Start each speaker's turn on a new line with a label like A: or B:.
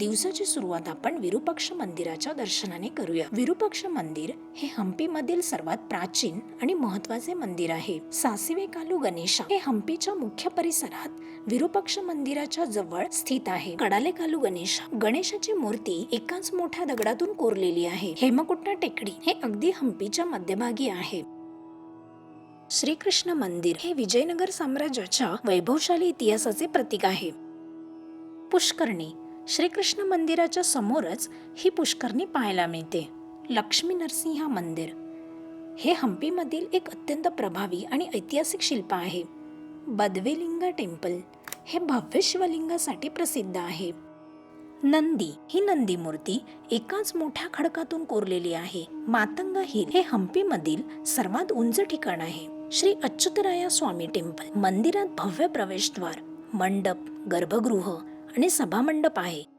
A: दिवसाची सुरुवात आपण विरूपाक्ष मंदिराच्या दर्शनाने करूया. विरूपाक्ष मंदिर हे हम्पी मधील सर्वात प्राचीन आणि महत्वाचे मंदिर आहे. सासिवे कालू गणेशा हे हम्पीच्या मुख्य परिसरात विरूपाक्ष मंदिराच्या जवळ स्थित आहे. कडाले कालू गणेशा, गणेशाची मूर्ती एकाच मोठ्या दगडातून कोरलेली आहे. हेमकुंटा टेकडी हे अगदी हम्पीच्या मध्यभागी आहे. श्रीकृष्ण मंदिर हे विजयनगर साम्राज्याच्या वैभवशाली इतिहासाचे प्रतीक आहे. पुष्करणी, श्रीकृष्ण मंदिराच्या समोरच ही पुष्करणी पाहायला मिळते. लक्ष्मी नरसिंह मंदिर हे हम्पीमधील एक अत्यंत प्रभावी आणि ऐतिहासिक शिल्प आहे. बदवेलिंगा टेम्पल हे भव्य शिवलिंगासाठी प्रसिद्ध आहे. नंदी ही नंदी मूर्ती एकाच मोठ्या खडकातून कोरलेली आहे. मातंगा हिल हे हम्पीमधील सर्वात उंच ठिकाण आहे. श्री अच्युतराया स्वामी टेम्पल, मंदिरात भव्य प्रवेशद्वार, मंडप, गर्भगृह आणि सभामंडप आहे.